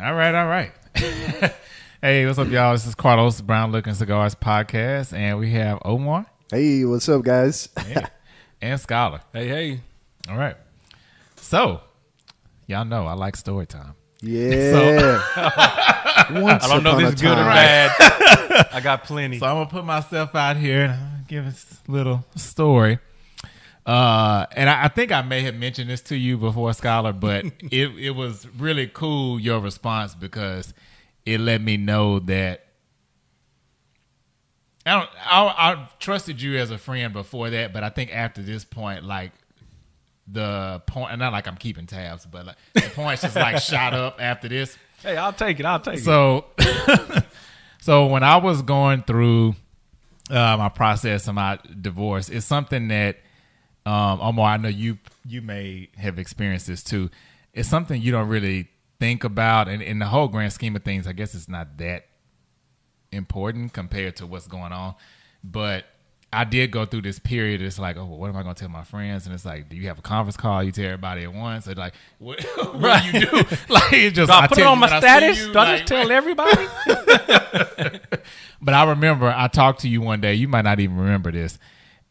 All right. Hey, what's up, y'all? This is Carlos, Brown Liquor Cigars podcast, and we have Omar. Hey, what's up, guys? And Skylar. Hey. All right. So, y'all know I like story time. Yeah. I don't know if this is good or bad. I got plenty. So I'm going to put myself out here and give us a little story. And I think I may have mentioned this to you before, Skylar, but it was really cool, your response, because it let me know that I trusted you as a friend before that, but I think after this point, like the point, and not like I'm keeping tabs, but like the points just like shot up after this. Hey, I'll take it. So, so when I was going through my process of my divorce, it's something that Omar, I know you may have experienced this too. It's something you don't really think about, and in the whole grand scheme of things, I guess it's not that important compared to what's going on. But I did go through this period. It's like, oh, well, what am I going to tell my friends? And it's like, do you have a conference call? You tell everybody at once? Or like, what do you do? Like, it's just, do I put it on my status? Do I just tell everybody? But I remember I talked to you one day. You might not even remember this.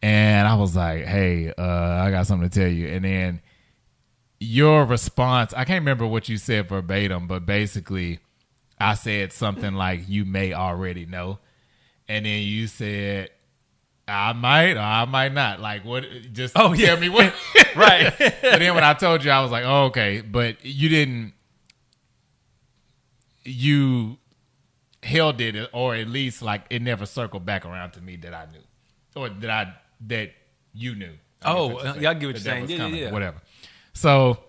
And I was like, hey, I got something to tell you. And then your response, I can't remember what you said verbatim, but basically I said something like, you may already know. And then you said, I might or I might not. Like, what? Just tell me what. Right. And then when I told you, I was like, oh, okay. But you didn't, you held it, or at least like it never circled back around to me that I knew. Or that you knew. Yeah, I get what you're saying. Yeah. Whatever. So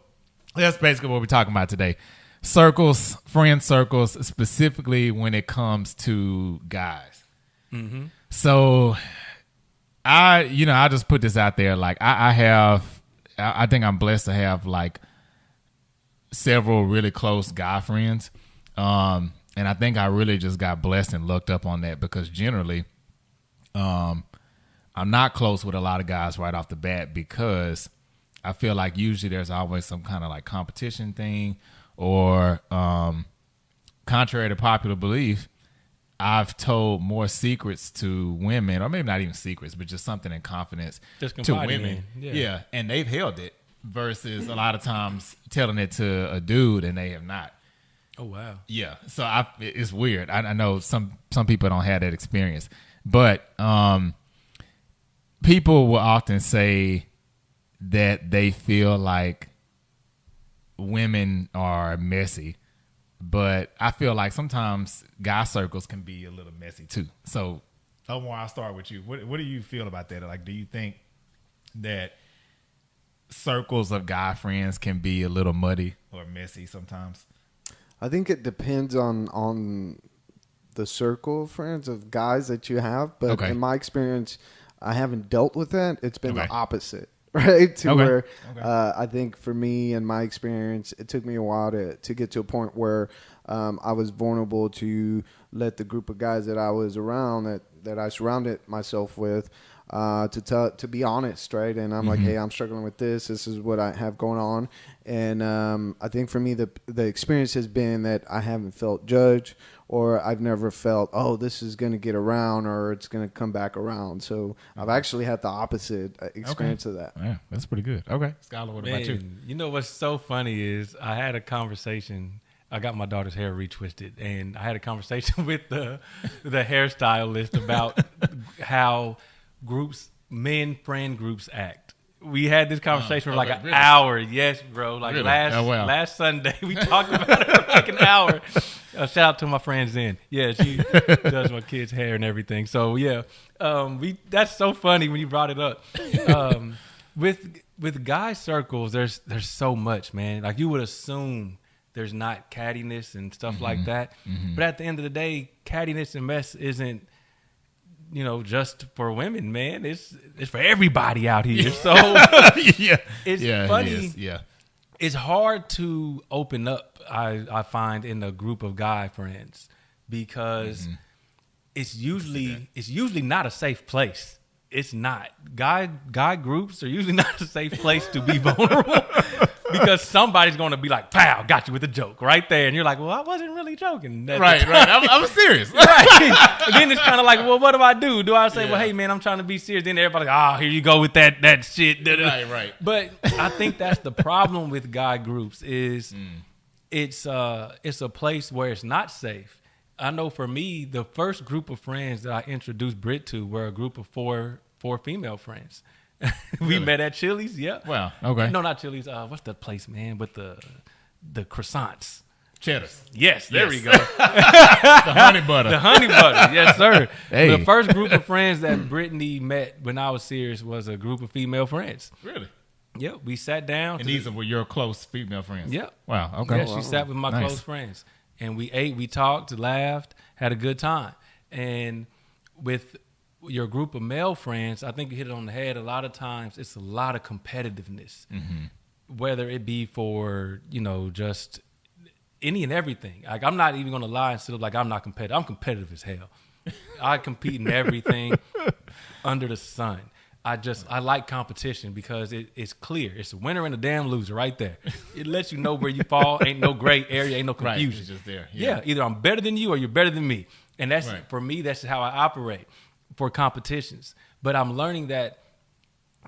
that's basically what we're talking about today. Circles, friend circles, specifically when it comes to guys. Mm-hmm. So I just put this out there. Like I think I'm blessed to have like several really close guy friends. And I think I really just got blessed and lucked up on that, because generally, I'm not close with a lot of guys right off the bat, because I feel like usually there's always some kind of like competition thing, or contrary to popular belief, I've told more secrets to women, or maybe not even secrets, but just something in confidence to women. Yeah, and they've held it versus a lot of times telling it to a dude and they have not. Oh, wow. Yeah, so it's weird. I know some people don't have that experience, but people will often say that they feel like women are messy, but I feel like sometimes guy circles can be a little messy too. So, Omar, I'll start with you. What do you feel about that? Like, do you think that circles of guy friends can be a little muddy or messy sometimes? I think it depends on the circle of friends of guys that you have. But in my experience, I haven't dealt with that. It's been the opposite, right? Where I think for me and my experience, it took me a while to get to a point where I was vulnerable to let the group of guys that I was around, that I surrounded myself with, to be honest, right? And I'm like, hey, I'm struggling with this. This is what I have going on. And I think for me, the experience has been that I haven't felt judged, or I've never felt, oh, this is going to get around, or it's going to come back around. So I've actually had the opposite experience of that. Yeah, that's pretty good. Okay. Skylar, what about you? You know what's so funny is I had a conversation. I got my daughter's hair retwisted, and I had a conversation with the hairstylist about how men friend groups act. We had this conversation for like an hour. Yes, bro. Like last Sunday, we talked about it for like an hour. Shout out to my friend Zen. Yeah, she does my kids' hair and everything. So yeah, that's so funny when you brought it up. With guy circles, there's so much, man. Like you would assume there's not cattiness and stuff like that, but at the end of the day, cattiness and mess isn't, just for women, man. It's for everybody out here. So it's funny. Yeah. It's hard to open up, I find, in a group of guy friends, because it's usually not a safe place. It's not. Guy groups are usually not a safe place to be vulnerable. because somebody's going to be like, pow, got you with a joke right there. And you're like, well, I wasn't really joking. Right. I was serious. Right. And then it's kind of like, well, what do I do? Do I say, well, hey, man, I'm trying to be serious? Then everybody's like, oh, here you go with that shit. Right. But I think that's the problem with guy groups is it's a place where it's not safe. I know for me, the first group of friends that I introduced Britt to were a group of four female friends. We met at Chili's. Yeah. Wow. Okay. No, not Chili's. What's the place, man, with the croissants? Cheddar's. Yes, there we go. The honey butter. The honey butter. Yes, sir. Hey. The first group of friends that Brittany met when I was serious was a group of female friends. Really? Yeah, we sat down. And these were your close female friends? Yeah. Wow, okay. Yeah, she sat with my close friends. And we ate, we talked, laughed, had a good time. And with your group of male friends, I think you hit it on the head. A lot of times it's a lot of competitiveness, whether it be for, just any and everything. Like, I'm not even going to lie and sit up like I'm not competitive. I'm competitive as hell. I compete in everything under the sun. I like competition because it's clear. It's a winner and a damn loser right there. It lets you know where you fall. Ain't no gray area. Ain't no confusion. Right, it's just there. Yeah, either I'm better than you or you're better than me. And that's for me, that's how I operate for competitions. But I'm learning that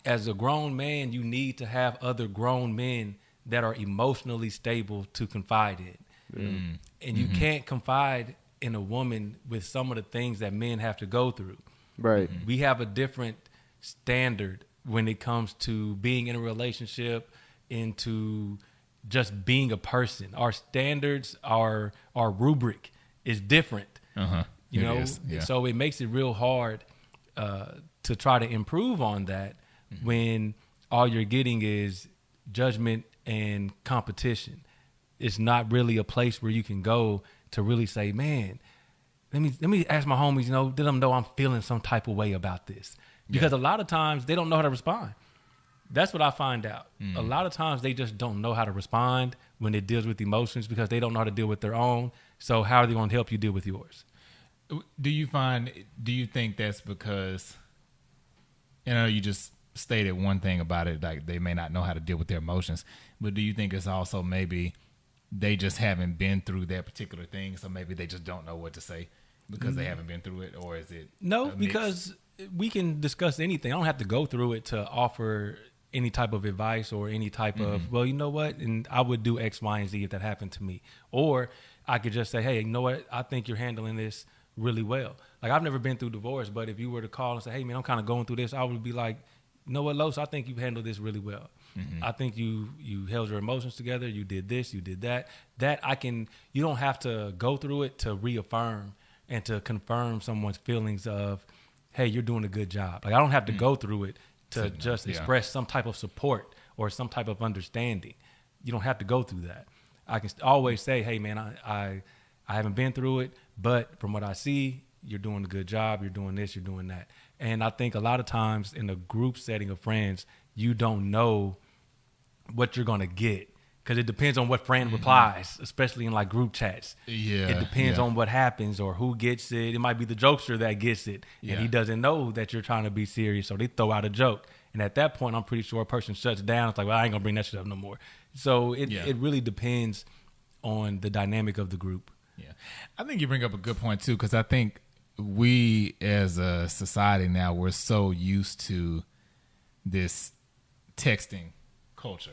as a grown man, you need to have other grown men that are emotionally stable to confide in. And you can't confide in a woman with some of the things that men have to go through. Right. We have a different standard when it comes to being in a relationship, into just being a person. Our standards, our rubric is different. You know, so it makes it real hard to try to improve on that when all you're getting is judgment and competition. It's not really a place where you can go to really say, man, let me ask my homies, let them know I'm feeling some type of way about this. Because a lot of times they don't know how to respond. That's what I find out. A lot of times they just don't know how to respond when it deals with emotions because they don't know how to deal with their own. So how are they going to help you deal with yours? Do you think that's because, you just stated one thing about it, like they may not know how to deal with their emotions, but do you think it's also maybe they just haven't been through that particular thing, so maybe they just don't know what to say because they haven't been through it, or is it No, because we can discuss anything. I don't have to go through it to offer any type of advice or any type of, well, you know what? And I would do X, Y, and Z if that happened to me. Or I could just say, hey, you know what? I think you're handling this really well. Like, I've never been through divorce, but if you were to call and say, hey, man, I'm kind of going through this, I would be like, you know what, Los, I think you've handled this really well. I think you held your emotions together. You did this, you did that. You don't have to go through it to reaffirm and to confirm someone's feelings of, hey, you're doing a good job. Like, I don't have to go through it to just express some type of support or some type of understanding. You don't have to go through that. I can always say, hey, man, I haven't been through it, but from what I see, you're doing a good job. You're doing this, you're doing that. And I think a lot of times in a group setting of friends, you don't know what you're going to get because it depends on what friend replies, especially in like group chats. Yeah, it depends on what happens or who gets it. It might be the jokester that gets it, and he doesn't know that you're trying to be serious, so they throw out a joke. And at that point, I'm pretty sure a person shuts down. It's like, well, I ain't going to bring that shit up no more. So it really depends on the dynamic of the group. Yeah. I think you bring up a good point, too, because I think we as a society now, we're so used to this texting culture.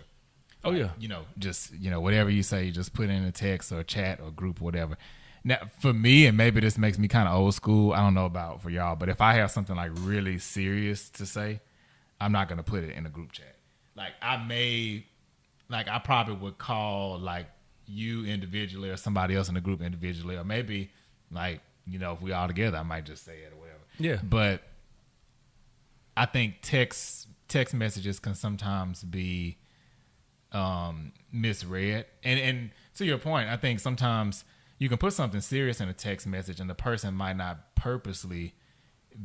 Oh, yeah. Just, whatever you say, you just put in a text or a chat or group or whatever. Now, for me, and maybe this makes me kind of old school, I don't know about for y'all, but if I have something like really serious to say, I'm not going to put it in a group chat. Like, I probably would call like you individually or somebody else in the group individually, or maybe like, if we all together, I might just say it or whatever. Yeah. But I think text messages can sometimes be misread. And to your point, I think sometimes you can put something serious in a text message and the person might not purposely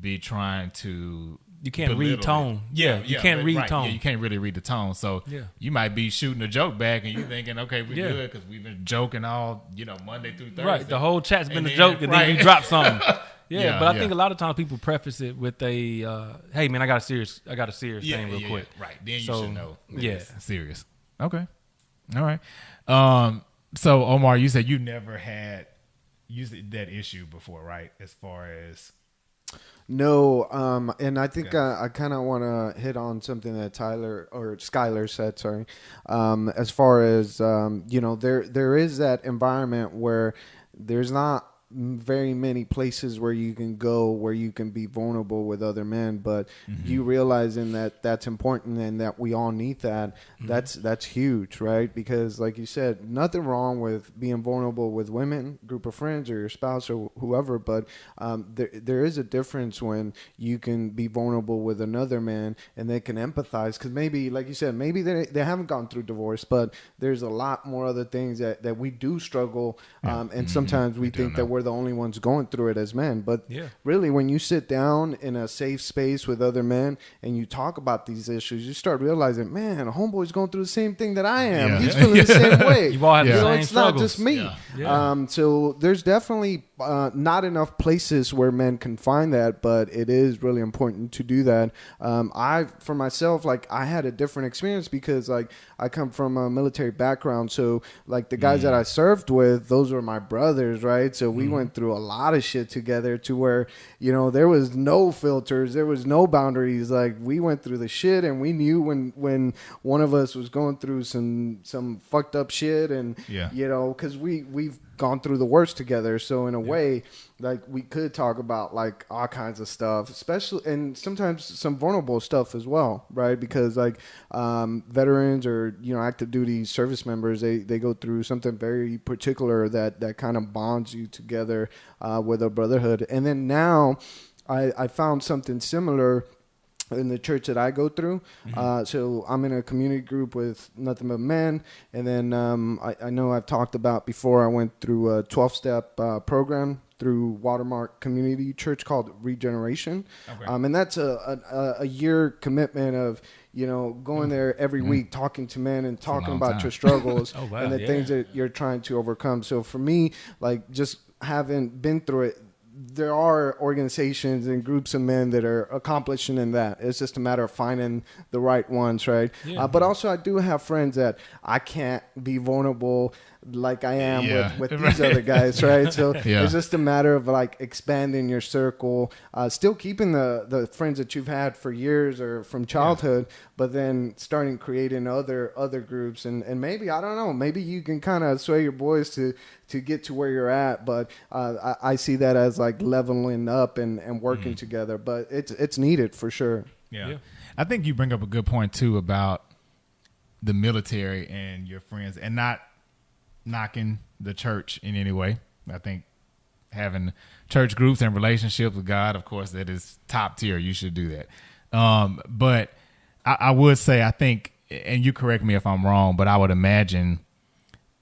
be trying to. You can't read tone. Yeah, you can't read tone. Yeah, you can't really read the tone. So you might be shooting a joke back and you thinking, okay, we're good because we've been joking all, Monday through Thursday. Right, the whole chat's been a joke and then you drop something. But I think a lot of times people preface it with a, hey man, I got a serious thing real quick. Right, then you should know. It's serious. Okay. All right. So Omar, you said you never had that issue before, right? As far as no, and I think I kind of want to hit on something that Skylar said. Sorry, as far as there is that environment where there's not very many places where you can go where you can be vulnerable with other men, but you realizing that that's important and that we all need that, that's huge, right? Because like you said, nothing wrong with being vulnerable with women, group of friends, or your spouse or whoever, but there is a difference when you can be vulnerable with another man and they can empathize, because maybe, like you said, maybe they haven't gone through divorce, but there's a lot more other things that we do struggle, and sometimes we think that we're the only ones going through it as men. But really, when you sit down in a safe space with other men and you talk about these issues, you start realizing, man, a homeboy's going through the same thing that I am. He's feeling the same way. You've all had the same it's struggles. not just me. So there's definitely not enough places where men can find that, but it is really important to do that. For myself, like, I had a different experience because, like, I come from a military background. So, like, the guys that I served with, those were my brothers, right? So we went through a lot of shit together to where, there was no filters, there was no boundaries. Like, we went through the shit, and we knew when one of us was going through some fucked up shit, and because we've gone through the worst together. So in a way, like, we could talk about like all kinds of stuff, especially, and sometimes some vulnerable stuff as well, right? Because like veterans or active duty service members, they go through something very particular that kind of bonds you together with a brotherhood. And then now I found something similar in the church that I go through. So I'm in a community group with nothing but men. And then I know I've talked about before, I went through a 12-step program through Watermark Community Church called Regeneration. And that's a year commitment of, going there every week, talking to men and talking about your struggles and the things that you're trying to overcome. So for me, like, just having been through it, there are organizations and groups of men that are accomplishing in that. It's just a matter of finding the right ones, right? But also, I do have friends that I can't be vulnerable like I am with these other guys, right? So it's just a matter of like expanding your circle, still keeping the friends that you've had for years or from childhood, but then starting creating other groups, and maybe, I don't know, maybe you can kind of sway your boys to get to where you're at. But I see that as like leveling up and working together. But it's needed for sure. Yeah. I think you bring up a good point too about the military and your friends, and not knocking the church in any way. I think having church groups and relationships with God, of course, that is top tier. You should do that. But I would say, I think, and you correct me if I'm wrong, but I would imagine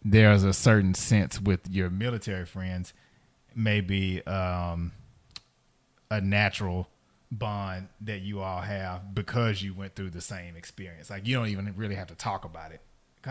there's a certain sense with your military friends, maybe a natural bond that you all have because you went through the same experience. Like, you don't even really have to talk about it.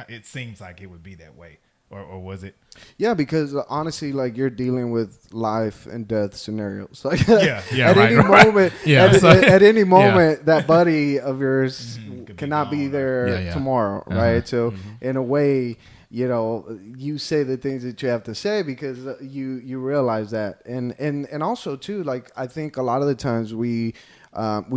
It seems like it would be that way. Or was it? Yeah, because honestly, like, you're dealing with life and death scenarios. Like, at any moment, at any moment, that buddy of yours cannot be there tomorrow, right? So in a way, you say the things that you have to say because you realize that, and also too, like, I think a lot of the times we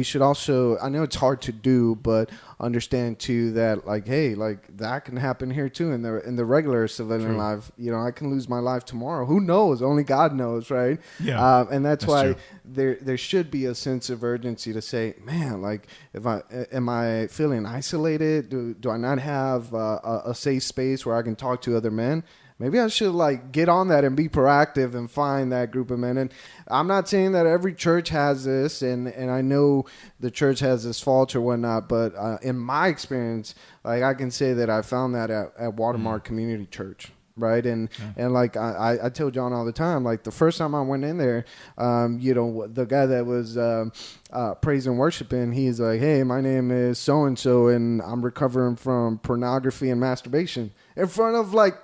should also, I know it's hard to do, but understand too that, like, hey, like, that can happen here too in the regular civilian life. I can lose my life tomorrow. Who knows? Only God knows, right? And that's why there should be a sense of urgency to say, man, like, am I feeling isolated? Do I not have a safe space where I can talk to other men? Maybe I should, like, get on that and be proactive and find that group of men. And I'm not saying that every church has this, and I know the church has this fault or whatnot, but in my experience, like, I can say that I found that at Watermark Community Church, right? And like, I tell John all the time, like, the first time I went in there, the guy that was praise and worshiping, he's like, hey, my name is so-and-so, and I'm recovering from pornography and masturbation, in front of, like,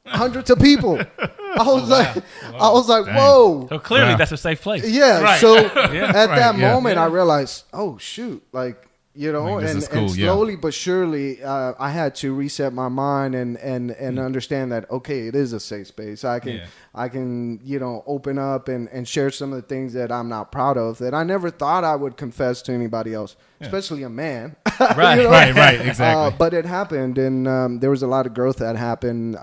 hundreds of people. I was like, whoa. So clearly that's a safe place. Yeah. Right. So at that moment, I realized, oh shoot, like, You know, and slowly but surely, I had to reset my mind and understand that, okay, it is a safe space. I can, you know, open up and share some of the things that I'm not proud of that I never thought I would confess to anybody else, especially a man. Right, you know? right, exactly. But it happened, and there was a lot of growth that happened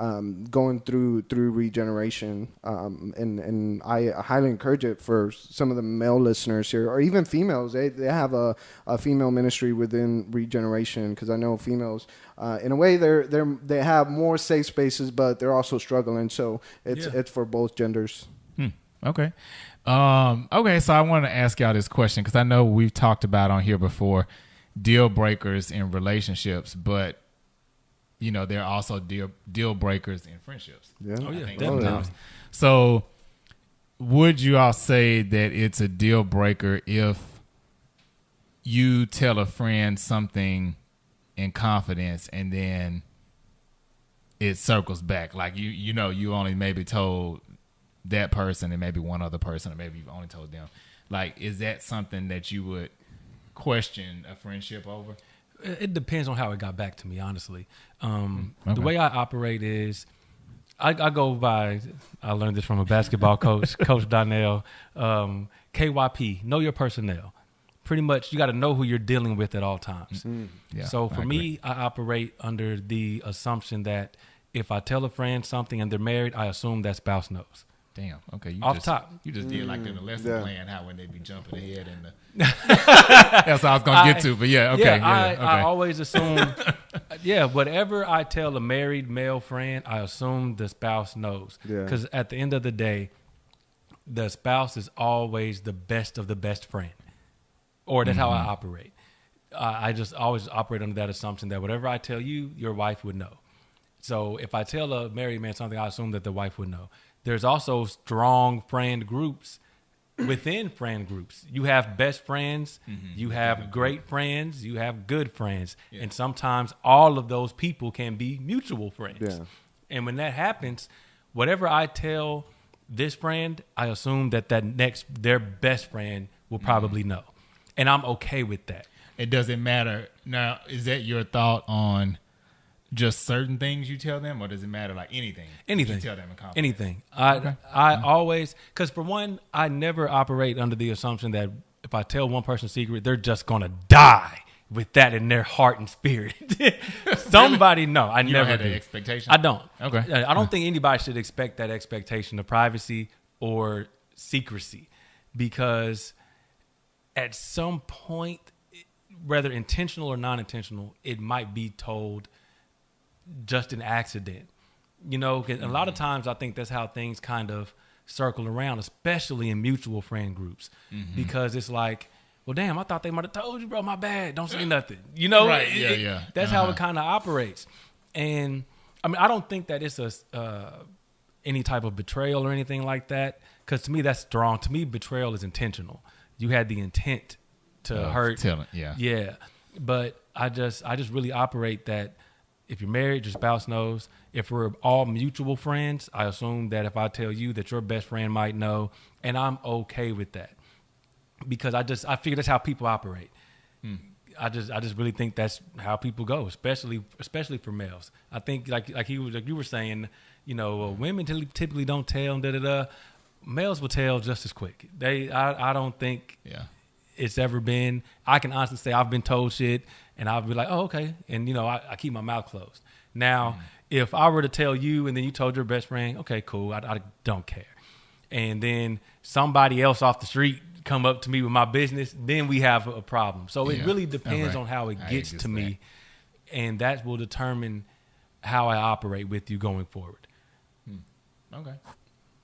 going through regeneration, and I highly encourage it for some of the male listeners here, or even females. They have a female ministry within regeneration, because I know females, in a way, they have more safe spaces, but they're also struggling. So it's for both genders. Okay. Okay, so I want to ask y'all this question, because I know we've talked about on here before deal breakers in relationships, but you know there are also deal breakers in friendships. Yeah, definitely. So, would you all say that it's a deal breaker if you tell a friend something in confidence and then it circles back, like you know you only maybe told that person and maybe one other person, or maybe you've only told them? Like, is that something that you would question a friendship over? It depends on how it got back to me, honestly. The way I operate is I go by, I learned this from a basketball coach, Coach Donnell, KYP, know your personnel. Pretty much you got to know who you're dealing with at all times. Yeah, so for me, I operate under the assumption that if I tell a friend something and they're married, I assume that spouse knows. Damn. Okay. Top. You just did like in the lesson plan, how when they be jumping ahead and that's what I was gonna get to. But okay. I always assume. Whatever I tell a married male friend, I assume the spouse knows. Because at the end of the day, the spouse is always the best of the best friend, or that's how I operate. I just always operate under that assumption that whatever I tell you, your wife would know. So if I tell a married man something, I assume that the wife would know. There's also strong friend groups within friend groups. You have best friends, you have great friends, you have good friends. And sometimes all of those people can be mutual friends. Yeah. And when that happens, whatever I tell this friend, I assume that their best friend will probably know. And I'm okay with that. It doesn't matter. Now, is that your thought on just certain things you tell them, or does it matter like anything? Anything. You tell them in confidence? Anything. I always, because for one, I never operate under the assumption that if I tell one person a secret, they're just going to die with that in their heart and spirit. Somebody know. I never had do. An expectation? I don't. Okay. I don't think anybody should expect that expectation of privacy or secrecy, because at some point, whether intentional or non-intentional, it might be told just an accident, you know, 'cause a lot of times I think that's how things kind of circle around, especially in mutual friend groups, because it's like, well, damn, I thought they might have told you, bro, my bad. Don't say nothing. You know, right. That's how it kind of operates. And I mean, I don't think that it's any type of betrayal or anything like that. 'Cause to me, that's strong. To me, betrayal is intentional. You had the intent to hurt. Yeah. But I just really operate that if you're married, your spouse knows. If we're all mutual friends, I assume that if I tell you that your best friend might know, and I'm okay with that, because I figure that's how people operate. I just really think that's how people go, especially for males. I think like you were saying, you know, women typically don't tell, males will tell just as quick. I don't think it's ever been. I can honestly say I've been told shit, and I'll be like, oh, okay. And, you know, I keep my mouth closed. Now, if I were to tell you and then you told your best friend, okay, cool, I don't care. And then somebody else off the street come up to me with my business, then we have a problem. So it really depends on how it gets to me. And that will determine how I operate with you going forward. Okay.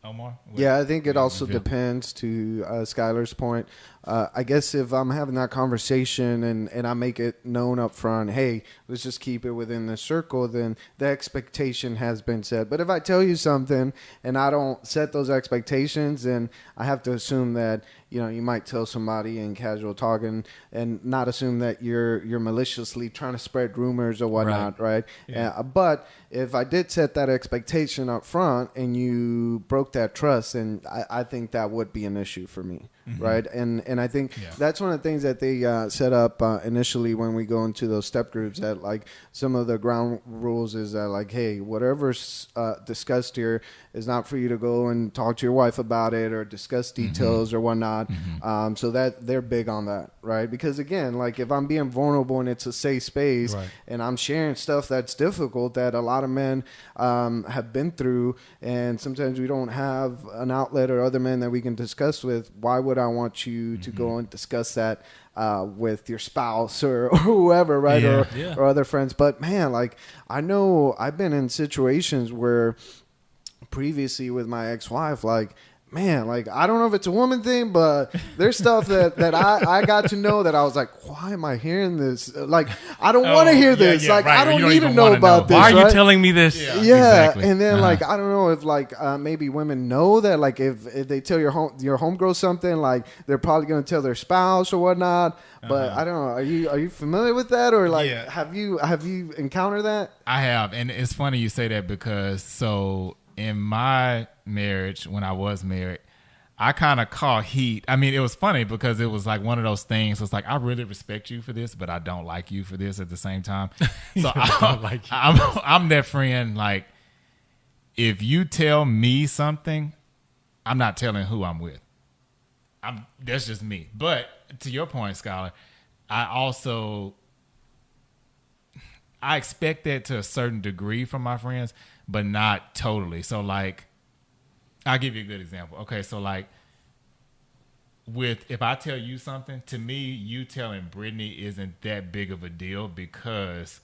Omar? I think it also depends, to Skylar's point. I guess if I'm having that conversation and I make it known up front, hey, let's just keep it within the circle, then the expectation has been set. But if I tell you something and I don't set those expectations, then I have to assume that, you know, you might tell somebody in casual talk and not assume that you're maliciously trying to spread rumors or whatnot, right? Yeah. But if I did set that expectation up front and you broke that trust, then I think that would be an issue for me. right? And I think that's one of the things that they set up initially when we go into those step groups, that like some of the ground rules is that like, hey, whatever's discussed here is not for you to go and talk to your wife about it or discuss details or whatnot. So that they're big on that, right? Because again, like if I'm being vulnerable and it's a safe space and I'm sharing stuff that's difficult that a lot of men have been through, and sometimes we don't have an outlet or other men that we can discuss with, why would I want you to go and discuss that with your spouse or whoever, right? Or other friends. But man, like I know I've been in situations where previously with my ex-wife, like, man, like, I don't know if it's a woman thing, but there's stuff that I got to know that I was like, why am I hearing this? Like, I don't want to hear this. Like, I don't need to know about this. Why are you telling me this? Yeah. Exactly. And then, like, I don't know if, like, maybe women know that, like, if they tell your homegirl something, like, they're probably going to tell their spouse or whatnot. But I don't know. Are you familiar with that? Or, like, have you encountered that? I have. And it's funny you say that because, so in my marriage, when I was married, I kind of caught heat. I mean, it was funny because it was like one of those things. It's like, I really respect you for this, but I don't like you for this at the same time. So I'm that friend. Like, if you tell me something, I'm not telling who I'm with. That's just me. But to your point, Skylar, I expect that to a certain degree from my friends, but not totally. So, like, I'll give you a good example. Okay, so, like, if I tell you something, to me, you telling Brittany isn't that big of a deal because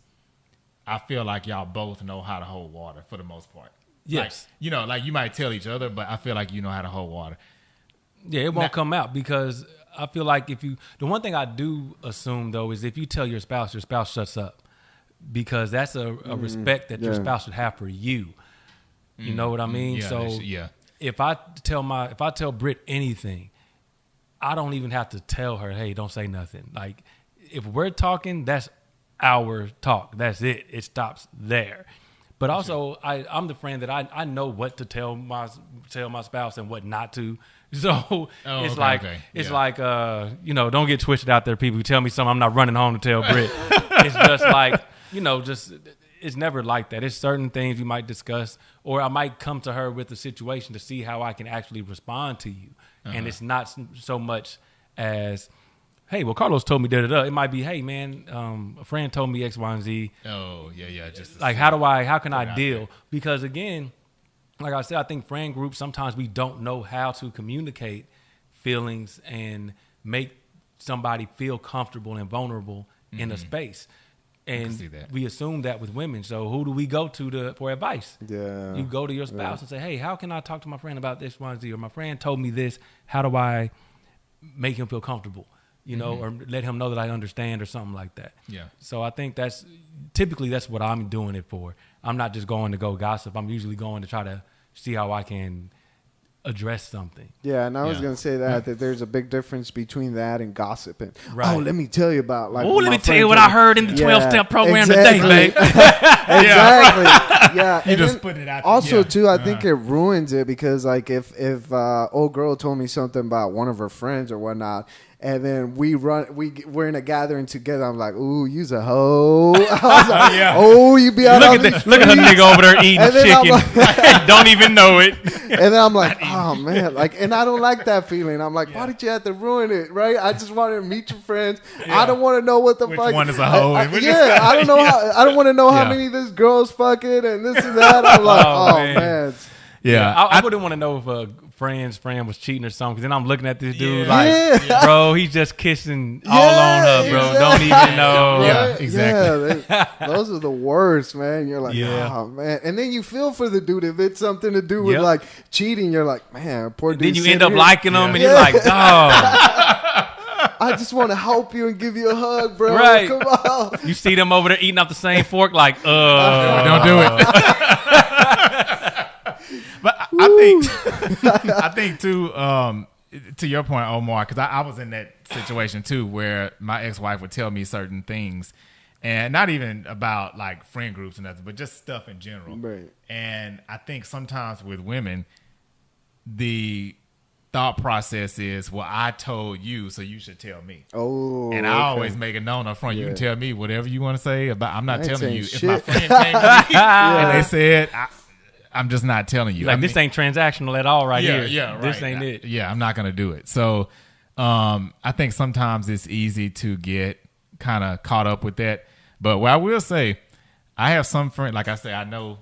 I feel like y'all both know how to hold water for the most part. Yes. Like, you know, like you might tell each other, but I feel like you know how to hold water. Yeah, it won't come out because I feel like the one thing I do assume, though, is if you tell your spouse shuts up. Because that's a respect that your spouse should have for you. You know what I mean? Yeah, so if I tell Britt anything, I don't even have to tell her, hey, don't say nothing. Like, if we're talking, that's our talk. That's it. It stops there. But also, I'm the friend that I know what to tell my spouse and what not to. So it's like don't get twisted out there, people. You tell me something, I'm not running home to tell Britt. It's just like, it's never like that. It's certain things you might discuss, or I might come to her with the situation to see how I can actually respond to you. And it's not so much as, hey, well, Carlos told me da-da-da. It might be, hey, man, a friend told me X, Y, and Z. Oh, yeah. Just like, how can I deal? Because, again, like I said, I think friend groups, sometimes we don't know how to communicate feelings and make somebody feel comfortable and vulnerable in a space. And we assume that with women. So who do we go to for advice? Yeah. You go to your spouse and say, hey, how can I talk to my friend about this, Y, and Z? Or my friend told me this. How do I make him feel comfortable? Or let him know that I understand or something like that. Yeah. So I think that's what I'm doing it for. I'm not just going to go gossip. I'm usually going to try to see how I can address something. Yeah, and I was going to say that there's a big difference between that and gossiping. Right. Oh, let me tell you about let me tell you what I heard in the 12-step program today, babe. Exactly. Yeah. You just put it out. Also, too, I think it ruins it because, like, if old girl told me something about one of her friends or whatnot, and then we're in a gathering together. I'm like, ooh, you's a hoe. I was like, oh, you be out look at her nigga over there eating chicken. Like, don't even know it. And then I'm like, oh man, like, and I don't like that feeling. I'm like, why did you have to ruin it, right? I just wanted to meet your friends. Yeah. I don't want to know what the Which fuck. one is a hoe? I don't know how. I don't want to know how many of this girl's fucking and this and that. I'm like, oh man. Yeah, I wouldn't want to know if a friend's friend was cheating or something. Because then I'm looking at this dude bro, he's just kissing all on her, bro. Exactly. Don't even know. Yeah, exactly. Yeah, those are the worst, man. You're like, oh man, and then you feel for the dude if it's something to do with like cheating. You're like, man, poor dude. Then you end up liking him, and you're like, dog. I just want to help you and give you a hug, bro. Right. Come on. You see them over there eating off the same fork, like, don't do it. But I think too, to your point, Omar, because I was in that situation too, where my ex-wife would tell me certain things, and not even about like friend groups and nothing, but just stuff in general. Right. And I think sometimes with women, the thought process is, well, I told you, so you should tell me. Oh, and I always make a note up front. You can tell me whatever you want to say about. I'm not telling you. Shit. If my friend came to me and they said, I'm just not telling you. Like, this ain't transactional at all, here. Yeah, right. This ain't it. Yeah, I'm not gonna do it. So, I think sometimes it's easy to get kind of caught up with that. But what I will say, I have some friends. Like I say, I know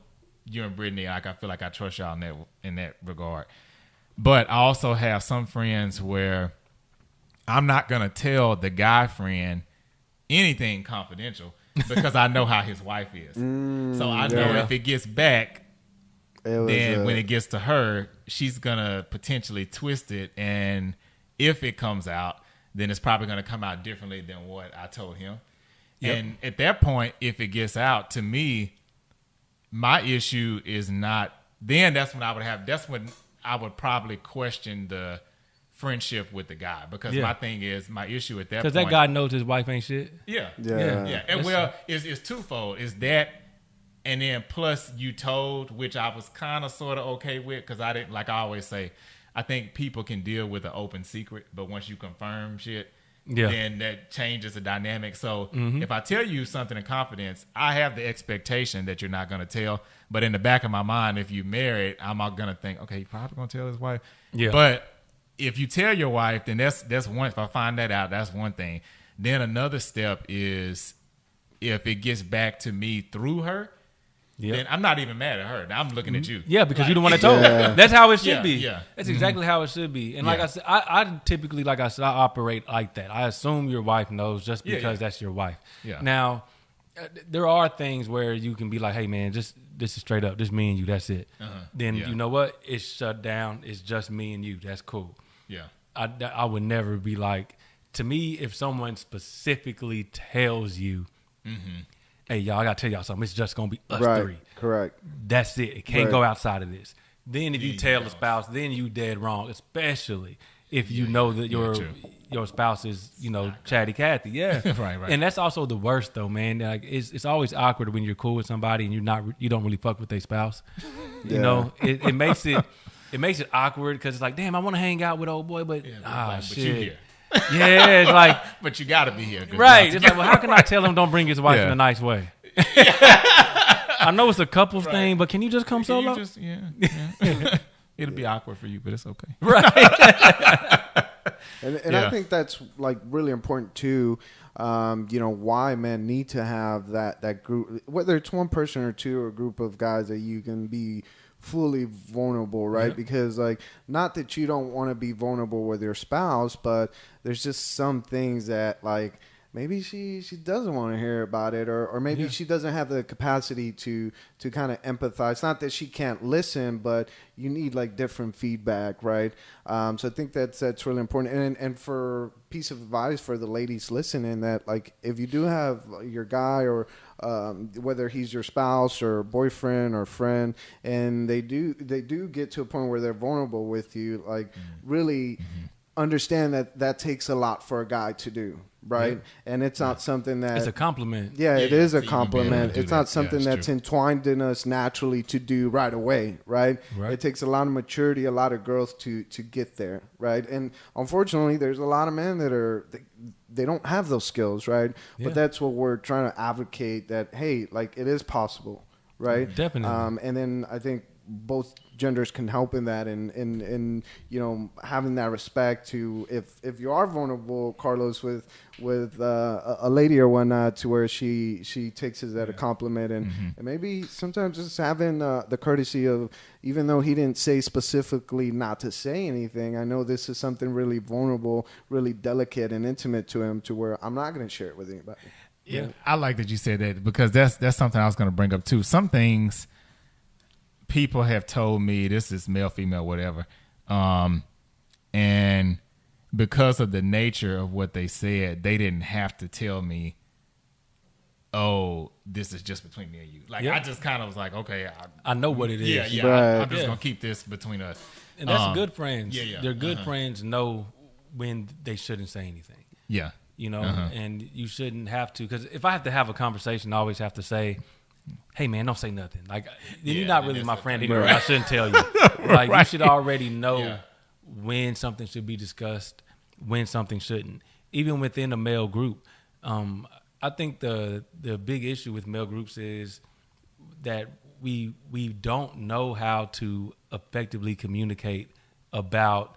you and Brittany. Like, I feel like I trust y'all in that regard. But I also have some friends where I'm not going to tell the guy friend anything confidential because I know how his wife is. So I know if it gets back, then when it gets to her, she's going to potentially twist it. And if it comes out, then it's probably going to come out differently than what I told him. Yep. And at that point, if it gets out, to me, my issue is not, then that's when I would probably question the friendship with the guy, because my thing is, my issue at that point, because that guy knows his wife ain't shit. Yeah. And well, it's twofold. It's that, and then plus you told, which I was kind of sort of okay with, because I didn't, like I always say, I think people can deal with an open secret, but once you confirm shit, then that changes the dynamic. So if I tell you something in confidence, I have the expectation that you're not going to tell. But in the back of my mind, if you're married, I'm going to think, okay, he's probably going to tell his wife. Yeah. But if you tell your wife, then that's one. If I find that out, that's one thing. Then another step is, if it gets back to me through her, then I'm not even mad at her. Now I'm looking at you. Yeah, because you're the one that told her. That's how it should be. Yeah. That's exactly how it should be. And like I said, I typically, like I said, I operate like that. I assume your wife knows just because that's your wife. Yeah. Now, there are things where you can be like, hey, man, this is straight up. Just me and you. That's it. Then you know what? It's shut down. It's just me and you. That's cool. Yeah. I would never be like, to me, if someone specifically tells you, hey, y'all, I got to tell y'all something. It's just going to be us three. Correct. That's it. It can't go outside of this. Then if you tell the spouse, then you dead wrong, especially if you know that your spouse is, chatty Cathy. Yeah. right. And that's also the worst, though, man. Like, it's always awkward when you're cool with somebody and you don't really fuck with their spouse. You know, it makes it awkward, because it's like, damn, I want to hang out with old boy, but shit. But you here. Yeah, it's like, but you got to be here. Right. It's like, well, how can I tell him don't bring his wife in a nice way? I know it's a couples thing, but can you just come solo? It'll be awkward for you, but it's okay. Right. and I think that's like really important too. Why men need to have that group, whether it's one person or two, or a group of guys that you can be fully vulnerable, right? Yeah. Because, like, not that you don't want to be vulnerable with your spouse, but there's just some things that, like, maybe she doesn't want to hear about it, or maybe she doesn't have the capacity to kind of empathize. Not that she can't listen, but you need, like, different feedback, right? So I think that's really important. And for piece of advice for the ladies listening, that, like, if you do have your guy, or whether he's your spouse or boyfriend or friend, and they do get to a point where they're vulnerable with you, like, really understand that takes a lot for a guy to do. Right. Yeah. And it's not something that... It's a compliment. Yeah, it is a compliment. It's not something that's entwined in us naturally to do right away. Right. It takes a lot of maturity, a lot of growth to get there. Right. And unfortunately, there's a lot of men that they don't have those skills. Right. Yeah. But that's what we're trying to advocate, that, hey, like, it is possible. Right. Definitely. And then I think both genders can help in that, and having that respect to, if you are vulnerable, Carlos, with a lady or whatnot, to where she takes it as a compliment, and maybe sometimes just having the courtesy of, even though he didn't say specifically not to say anything, I know this is something really vulnerable, really delicate and intimate to him, to where I'm not going to share it with anybody. Yeah, I like that you said that, because that's something I was going to bring up too. Some things people have told me, this is male, female, whatever, and because of the nature of what they said, they didn't have to tell me, oh, this is just between me and you. Like, I just kind of was like, okay, I know what it is. Yeah, right. I'm just gonna keep this between us. And that's good friends. They're good friends know when they shouldn't say anything. Yeah. And you shouldn't have to, because if I have to have a conversation, I always have to say, hey, man, don't say nothing. Like, you're not really my friend anymore. I shouldn't tell you. Like, you should already know when something should be discussed, when something shouldn't. Even within a male group, I think the big issue with male groups is that we don't know how to effectively communicate about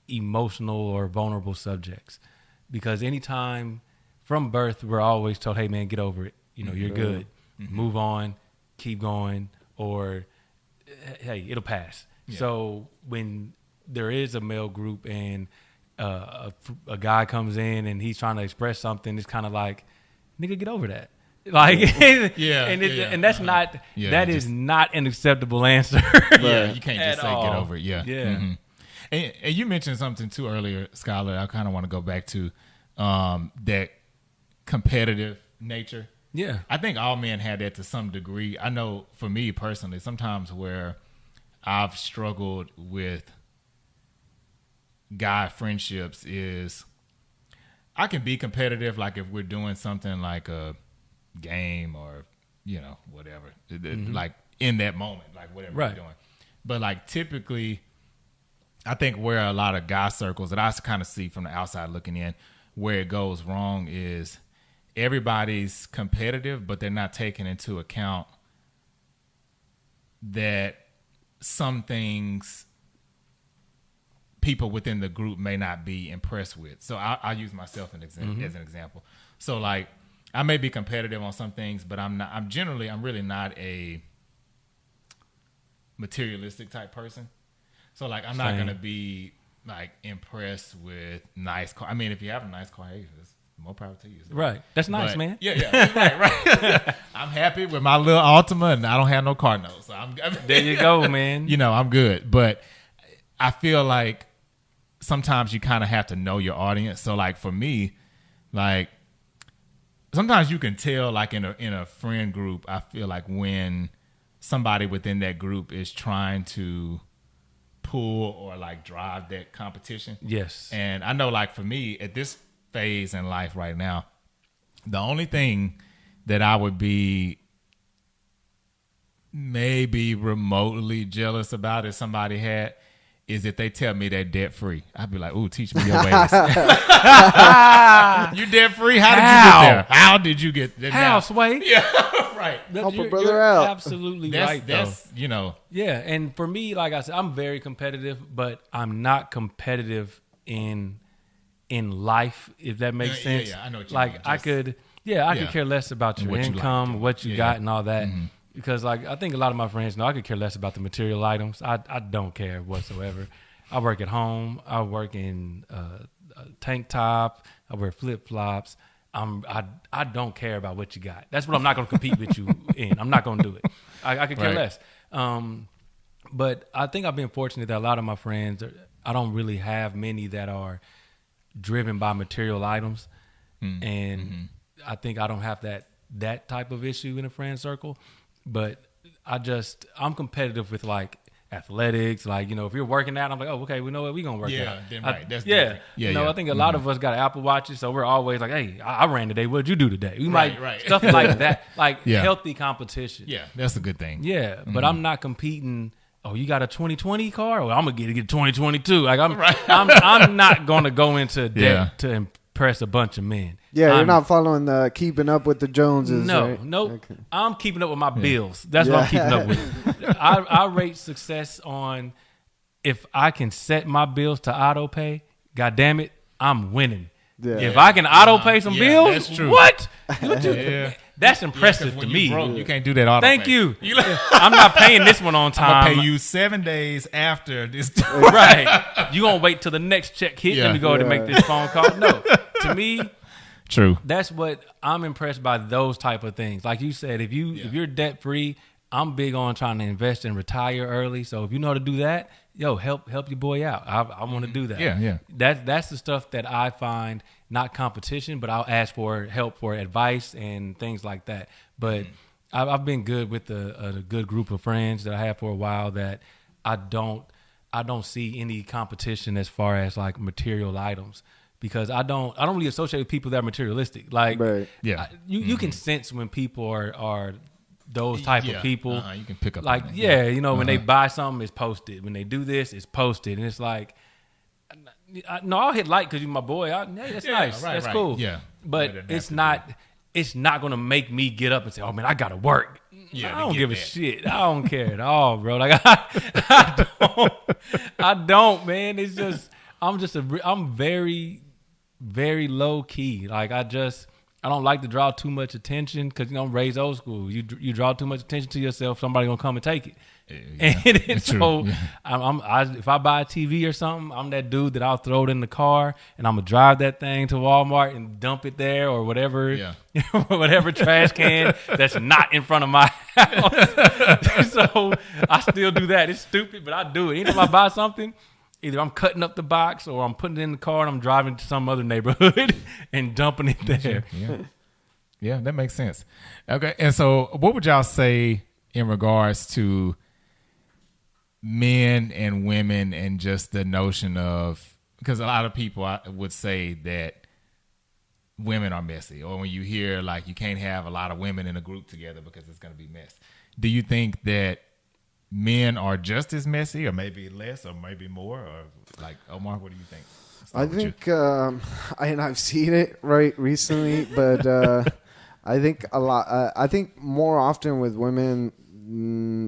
emotional or vulnerable subjects, because anytime from birth we're always told, hey man, get over it, you're good, move on, keep going, or hey, it'll pass. So when there is a male group and a guy comes in and he's trying to express something, it's kind of like, nigga, get over that. Like, and that's not, that is not an acceptable answer. Yeah, you can't just say all. Get over it. Yeah. Yeah. And you mentioned something too earlier, Skylar. I kind of want to go back to that competitive nature. Yeah. I think all men have that to some degree. I know for me personally, sometimes where I've struggled with guy friendships is I can be competitive, like if we're doing something like a game or, whatever, like in that moment, like whatever we're doing. But like typically, I think where a lot of guy circles that I kind of see from the outside looking in, where it goes wrong is everybody's competitive, but they're not taking into account that some things people within the group may not be impressed with. So I'll use myself as an example. So like I may be competitive on some things, but I'm really not a materialistic type person. So like I'm not gonna be like impressed with nice car. I mean, if you have a nice car, hey, more power to you. Right. That's nice, man. Yeah. Right. I'm happy with my little Altima, and I don't have no car notes. So there you go, man. I'm good. But I feel like sometimes you kind of have to know your audience. So like for me, like sometimes you can tell, like in a friend group, I feel like when somebody within that group is trying to pull or like drive that competition. Yes. And I know like for me at this phase in life right now, the only thing that I would be maybe remotely jealous about if somebody had is if they tell me they're debt free. I'd be like, ooh, teach me your ways. You debt free? How did you get there? How did you get there? How, Sway? Yeah, right. Help a brother you're out. Absolutely right, that's, Yeah, and for me, like I said, I'm very competitive, but I'm not competitive in life, if that makes sense. Yeah, I know what you like mean. I could care less about your income, what you got, and all that. Mm-hmm. Because like I think a lot of my friends know I could care less about the material items. I don't care whatsoever. I work at home. I work in a tank top. I wear flip flops. I don't care about what you got. That's what I'm not going to compete with you in. I'm not going to do it. I could care less. But I think I've been fortunate that a lot of my friends, I don't really have many that are driven by material items, and I think I don't have that type of issue in a friend circle. But I'm competitive with like athletics, like if you're working out, I'm like, oh, okay, we know what we're gonna work out. Then right, that's different. I think a lot of us got Apple Watches, so we're always like, hey, I ran today. What'd you do today? We might stuff like that, like healthy competition. Yeah, that's a good thing. Yeah, but I'm not competing. Oh, you got a 2020 car? Well, I'm gonna get a 2022. Like I'm not gonna go into debt to impress a bunch of men. Yeah, you're not following the keeping up with the Joneses. No, right? nope. Okay. I'm keeping up with my bills. That's what I'm keeping up with. I rate success on if I can set my bills to auto pay. God damn it, I'm winning. Yeah. If I can auto pay some bills, that's true. What? That's impressive to me. You can't do that auto pay. Thank you. I'm not paying this one on time. I'm gonna pay you 7 days after this. Right. You gonna wait till the next check hit? Let me go ahead and make this phone call. No, to me. True. That's what I'm impressed by, those type of things. Like you said, if you're debt free, I'm big on trying to invest and retire early. So if you know how to do that, help your boy out. I want to do that. Yeah. That's the stuff that I find not competition, but I'll ask for help for advice and things like that. But I've been good with a good group of friends that I have for a while that I don't see any competition as far as like material items. Because I don't really associate with people that are materialistic. Like, you can sense when people are those type of people. You can pick up like, on that. you know, when they buy something, it's posted. When they do this, it's posted. And it's like, no, I'll hit like because you're my boy. Hey, that's nice. Right, that's cool. Yeah. But it's not going to make me get up and say, oh, man, I got to work. Yeah, I don't give a shit. I don't care at all, bro. Like, I don't, man. It's just, I'm very, very low key. Like, I don't like to draw too much attention because, you know, I'm raised old school. You draw too much attention to yourself, somebody going to come and take it. Yeah, and so if I buy a TV or something, I'm that dude that I'll throw it in the car and I'm going to drive that thing to Walmart and dump it there or whatever, whatever trash can that's not in front of my house. So I still do that. It's stupid, but I do it. Anytime I buy something, either I'm cutting up the box or I'm putting it in the car and I'm driving to some other neighborhood and dumping it there. Yeah, that makes sense. Okay, and so what would y'all say in regards to men and women and just the notion of, because a lot of people would say that women are messy, or when you hear like you can't have a lot of women in a group together because it's going to be mess. Do you think that men are just as messy or maybe less or maybe more, or like, Omar, what do you think? I think, and I've seen it recently, but I think a lot, I think more often with women,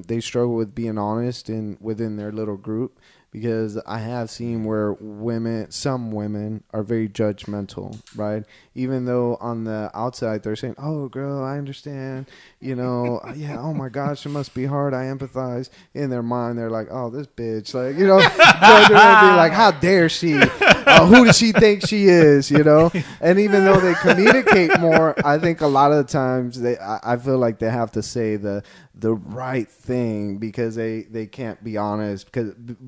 they struggle with being honest within their little group, because I have seen where some women are very judgmental, right? Even though on the outside they're saying, "Oh, girl, I understand," you know, yeah, oh my gosh, it must be hard. I empathize. In their mind, they're like, "Oh, this bitch," like, you know, they're gonna be like, "How dare she? Who does she think she is?" You know. And even though they communicate more, I think a lot of the times I feel like they have to say the right thing because they can't be honest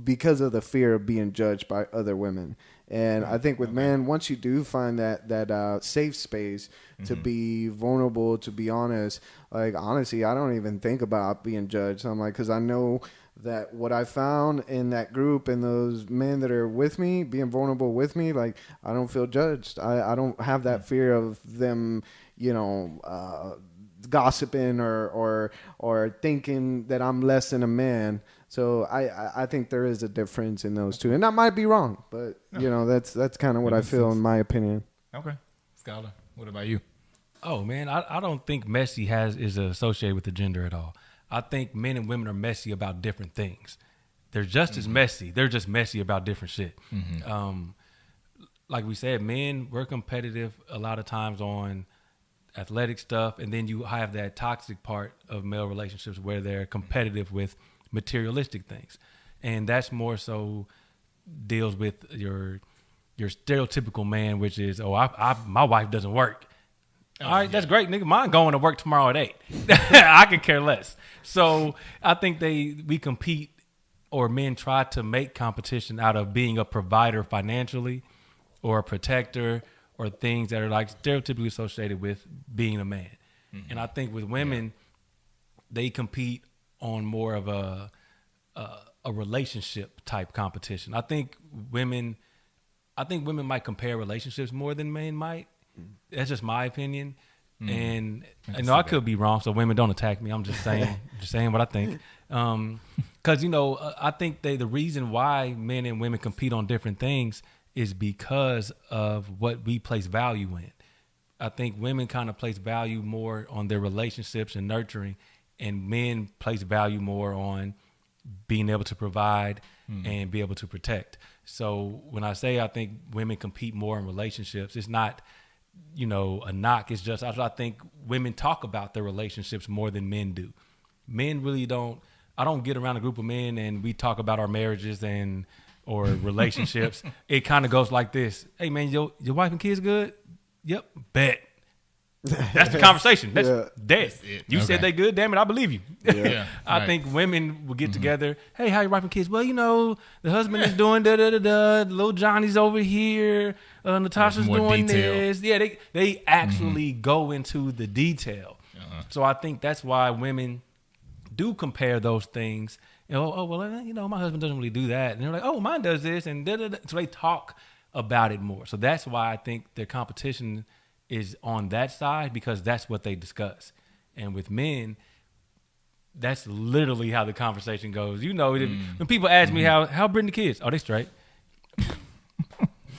because of the fear of being judged by other women. And I think with men, once you do find that safe space to be vulnerable, to be honest, like, honestly, I don't even think about being judged. I'm like, because I know that what I found in that group and those men that are with me, being vulnerable with me, like, I don't feel judged. I don't have that fear of them, you know, gossiping or thinking that I'm less than a man. So I think there is a difference in those two, and that might be wrong, but you know, that's kind of what I feel in my opinion. Okay, Skylar, what about you? Oh man, I don't think messy is associated with the gender at all. I think men and women are messy about different things. They're just as messy. They're just messy about different shit. Like we said, men, we're competitive a lot of times on athletic stuff, and then you have that toxic part of male relationships where they're competitive with materialistic things, and that's more so deals with your stereotypical man, which is, my wife doesn't work. All right, that's great, nigga. Mine going to work tomorrow at 8. I could care less. So I think we compete, or men try to make competition out of being a provider financially or a protector, or things that are like stereotypically associated with being a man. And I think with women, they compete on more of a relationship type competition. I think women might compare relationships more than men might. That's just my opinion. And I know I could be wrong, so women don't attack me. I'm just saying what I think. Because, you know, I think the reason why men and women compete on different things is because of what we place value in. I think women kind of place value more on their relationships and nurturing, and men place value more on being able to provide and be able to protect. So when I say I think women compete more in relationships, it's not, you know, a knock. It's just I think women talk about their relationships more than men do. Men really don't. I don't get around a group of men and we talk about our marriages or relationships. It kind of goes like this: "Hey man, your wife and kids good? Yep, bet." That's the conversation. That's dead. That's you said they good. Damn it, I believe you. I think women will get together. "Hey, how your wife and kids?" "Well, you know, the husband is doing da da da da. Little Johnny's over here. Natasha's doing this." Yeah, they actually go into the detail. So I think that's why women do compare those things. You know, "Oh, well, you know, my husband doesn't really do that." And they're like, "Oh, mine does this," and da da da. So they talk about it more. So that's why I think their competition is on that side, because that's what they discuss. And with men, that's literally how the conversation goes. You know, when people ask me how Brittany the kids, they straight.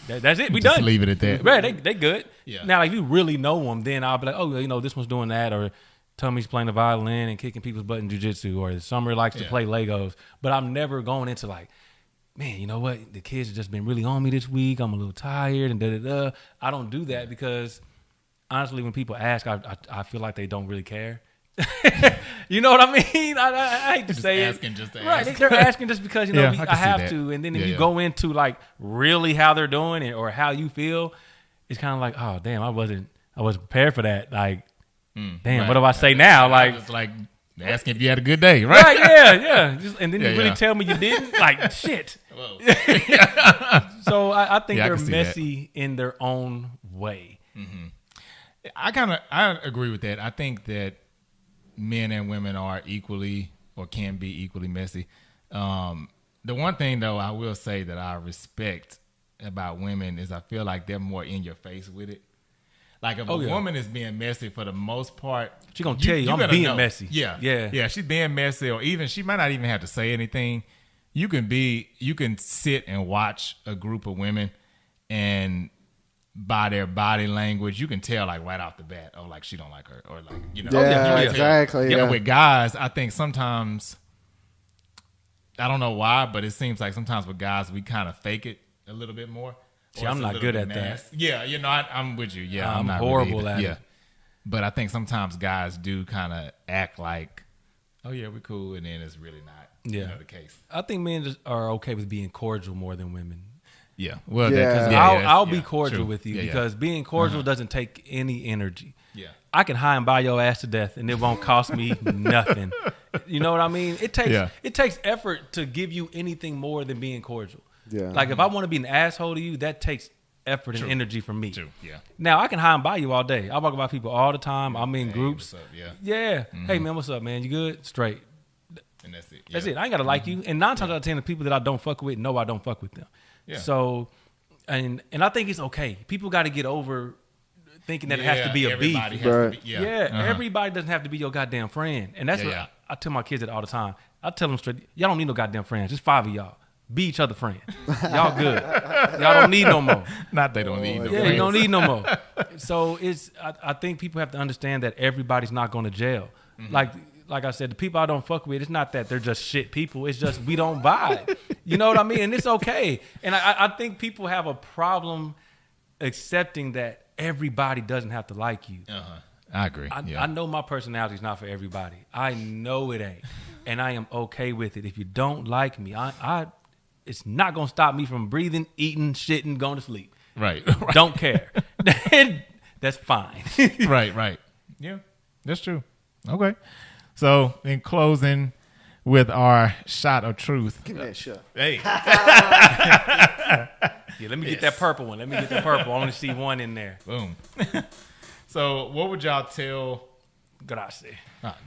That's it. We just done. Leave it at that. Right, they good. Yeah. Now, like, if you really know them, then I'll be like, this one's doing that, or Tummy's playing the violin and kicking people's butt in jiu-jitsu, or Summer likes to play Legos. But I'm never going into like, man, you know what? The kids have just been really on me this week. I'm a little tired and da-da-da. I don't do that because, honestly, when people ask, I feel like they don't really care. You know what I mean? I hate to say it. Just to right, ask. They're asking just because, I have that. to. And then if you go into, like, really how they're doing it or how you feel, it's kind of like, oh, damn, I wasn't prepared for that. Like, damn, what do I say now? Like, it's like asking if you had a good day, right? Right, yeah. And then you really tell me you didn't? Like, shit. So I think they're messy in their own way. Mm-hmm. I agree with that. I think that men and women are equally or can be equally messy. The one thing, though, I will say that I respect about women is I feel like they're more in your face with it. Like if a woman is being messy, for the most part, she's gonna tell you I'm being messy. Yeah. She's being messy, or even she might not even have to say anything. You can sit and watch a group of women, and by their body language, you can tell like right off the bat, like she don't like her, or like exactly. You know, with guys, I think sometimes, I don't know why, but it seems like sometimes with guys we kind of fake it a little bit more. See, I'm not good at that. Yeah, I'm with you. Yeah, I'm not horrible really at it. Yeah, but I think sometimes guys do kind of act like, oh yeah, we're cool, and then it's really not. The case. I think men just are okay with being cordial more than women. Yeah, well, I'll be cordial with you because being cordial doesn't take any energy. Yeah, I can high and buy your ass to death, and it won't cost me nothing. You know what I mean? It takes effort to give you anything more than being cordial. Yeah, like if I want to be an asshole to you, that takes effort and energy from me. True. Yeah. Now I can high and buy you all day. I walk by people all the time. I'm in groups. What's up? Yeah. Hey man, what's up, man? You good? Straight. And that's it. That's it. I ain't gotta like you. And 9 times out of 10, the people that I don't fuck with know I don't fuck with them. Yeah. So, and I think it's okay. People got to get over thinking that it has to be a beef. Everybody doesn't have to be your goddamn friend. And that's what I tell my kids that all the time. I tell them straight, y'all don't need no goddamn friends. Just 5 of y'all. Be each other friends. Y'all good. Y'all don't need no more. Not they don't need no friends. Yeah, you don't need no more. So I think people have to understand that everybody's not going to jail. Mm-hmm. Like I said, the people I don't fuck with, it's not that they're just shit people. It's just we don't vibe. You know what I mean? And it's okay. And I think people have a problem accepting that everybody doesn't have to like you. I agree. I know my personality is not for everybody. I know it ain't. And I am okay with it. If you don't like me, it's not going to stop me from breathing, eating, shitting, going to sleep. Right. Don't care. That's fine. Right. Yeah, that's true. Okay. So, in closing with our shot of truth. Give me that shot. Hey. Let me get that purple one. I want to see one in there. Boom. So, what would y'all tell? Grazie.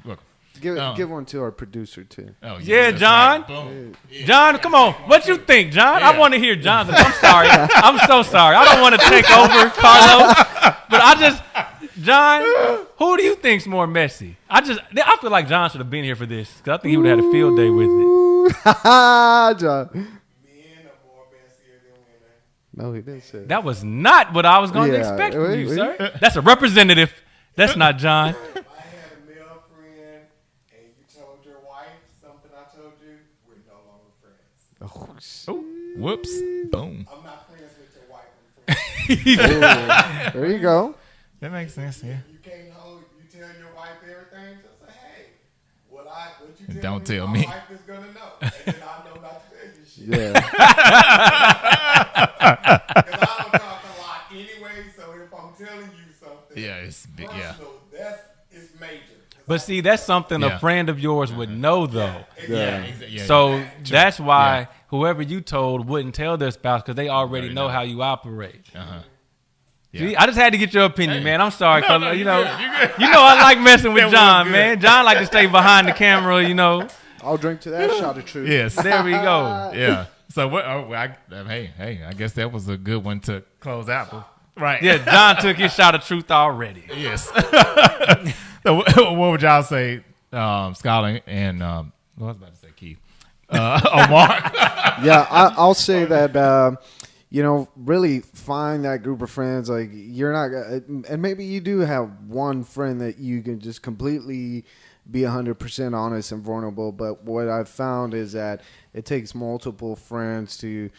Look. Give one to our producer, too. Oh, yeah, John. Right. Boom. Yeah. John, come on. What you think, John? Yeah. I want to hear John's. I'm sorry. I'm so sorry. I don't want to take over, Carlos. But John, who do you think's more messy? I feel like John should have been here for this because I think he would have had a field day with it. John. Men are more messier than women. No, he didn't say that. That was not what I was going to expect from you, sir. That's a representative. That's not John. If I had a male friend and you told your wife something I told you, we're no longer friends. Oh, whoops. Boom. I'm not friends with your wife. I'm friends. There you go. That makes sense, yeah. You can't you tell your wife everything, just say, hey, what you don't tell me, me. My wife is going to know. And then I know not to tell you shit. Yeah. Because I don't talk a lot anyway, so if I'm telling you something it's big, personal, it's major. But see, that's something a friend of yours would know, though. Yeah. So that's why whoever you told wouldn't tell their spouse because they already know how you operate. Yeah. See, I just had to get your opinion, man. I'm sorry, no, you know I like messing with John, man. John like to stay behind the camera, you know. I'll drink to that shot of truth. Yes, there we go. Yeah. So what? Hey, I guess that was a good one to close out. Right. Yeah, John took his shot of truth already. Yes. So what would y'all say Skylar and I was about to say Keith. Mark. Yeah, I'll say that. Really find that group of friends. Like you're not, and maybe you do have one friend that you can just completely be 100% honest and vulnerable. But what I've found is that it takes multiple friends to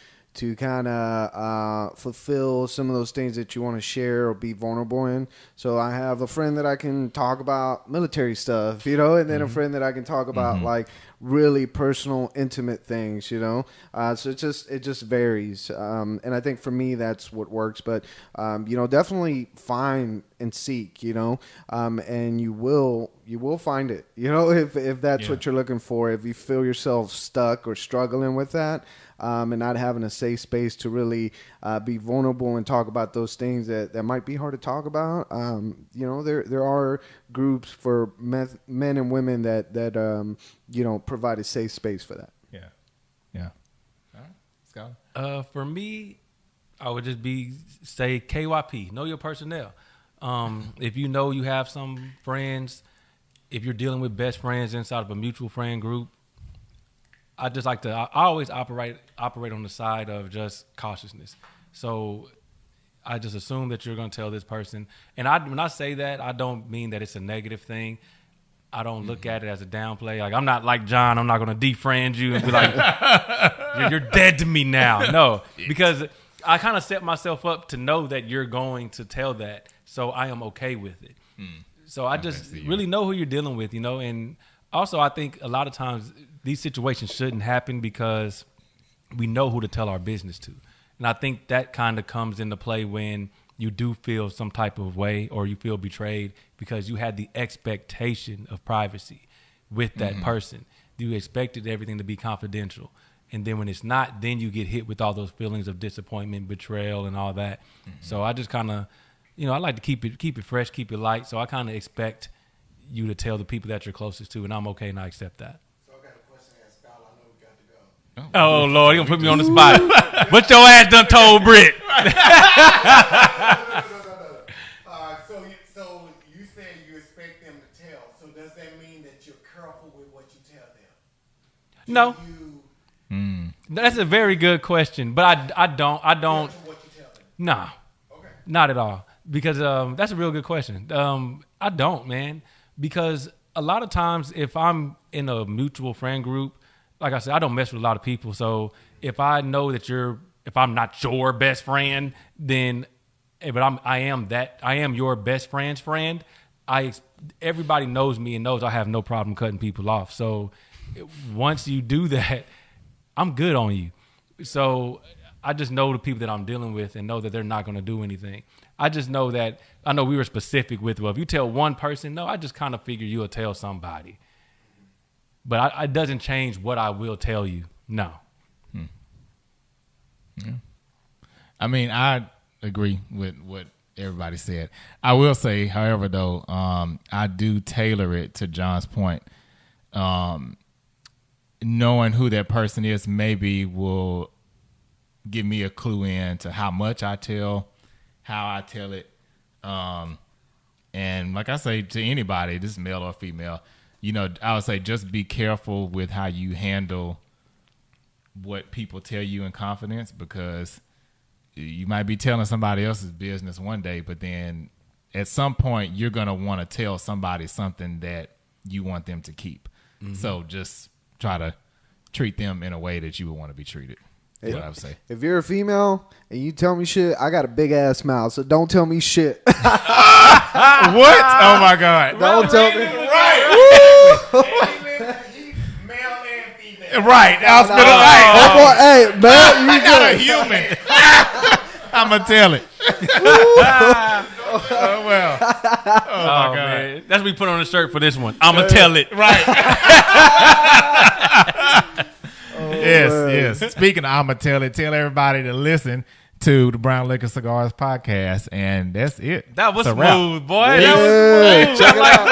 kind of fulfill some of those things that you want to share or be vulnerable in. So I have a friend that I can talk about military stuff, and then a friend that I can talk about like really personal, intimate things, So it just varies. And I think for me, that's what works. But, definitely find and seek, and you will find it, if that's what you're looking for. If you feel yourself stuck or struggling with that, and not having a safe space to really be vulnerable and talk about those things that might be hard to talk about. There are groups for men and women that provide a safe space for that. Yeah. All right, Scott. For me, I would just say KYP, know your personnel. If you know you have some friends, if you're dealing with best friends inside of a mutual friend group, I always operate on the side of just cautiousness. So I just assume that you're going to tell this person. And when I say that, I don't mean that it's a negative thing. I don't look at it as a downplay. Like, I'm not like John. I'm not going to defriend you and be like, you're dead to me now. No, because I kind of set myself up to know that you're going to tell that. So I am okay with it. So I just really know who you're dealing with, and also I think a lot of times these situations shouldn't happen because we know who to tell our business to. And I think that kind of comes into play when you do feel some type of way or you feel betrayed because you had the expectation of privacy with that person. You expected everything to be confidential. And then when it's not, then you get hit with all those feelings of disappointment, betrayal, and all that. So I just kind of, I like to keep it fresh, keep it light. So I kind of expect you to tell the people that you're closest to, and I'm okay and I accept that. So I got a question to ask Skylar. I know we got to go. Oh, Lord, you're going to put me on the spot. What your ass done told Britt? So you said you expect them to tell. So does that mean that you're careful with what you tell them? No. That's a very good question, but I don't. What you tell them? Nah. Okay. Not at all. Because that's a real good question. I don't, man. Because a lot of times if I'm in a mutual friend group, like I said, I don't mess with a lot of people. So if I know that if I'm not your best friend, then, but I am your best friend's friend. Everybody knows me and knows I have no problem cutting people off. So once you do that, I'm good on you. So I just know the people that I'm dealing with and know that they're not going to do anything. I just know that, I know we were specific with, well, if you tell one person, no, I just kind of figure you'll tell somebody. But it doesn't change what I will tell you. No. Yeah. I mean, I agree with what everybody said. I will say, however, though, I do tailor it to John's point. Knowing who that person is maybe will give me a clue into how much I tell, how I tell it. And like I say to anybody, this is male or female, I would say just be careful with how you handle what people tell you in confidence, because you might be telling somebody else's business one day, but then at some point you're going to want to tell somebody something that you want them to keep. So just try to treat them in a way that you would want to be treated. What I would say. If you're a female and you tell me shit, I got a big ass mouth, so don't tell me shit. What? Oh my God! Don't tell me. Right. Male and female. Right. Hey, man, you got a human. I'm gonna tell it. Oh well. Oh my God. Man. That's what we put on the shirt for this one. I'm gonna tell it. Right. Yes. Speaking of I'ma tell it, tell everybody to listen to the Brown Liquor Cigars podcast, and that's it. That was It's a wrap. smooth, boy. Yeah, That was smooth. check it out.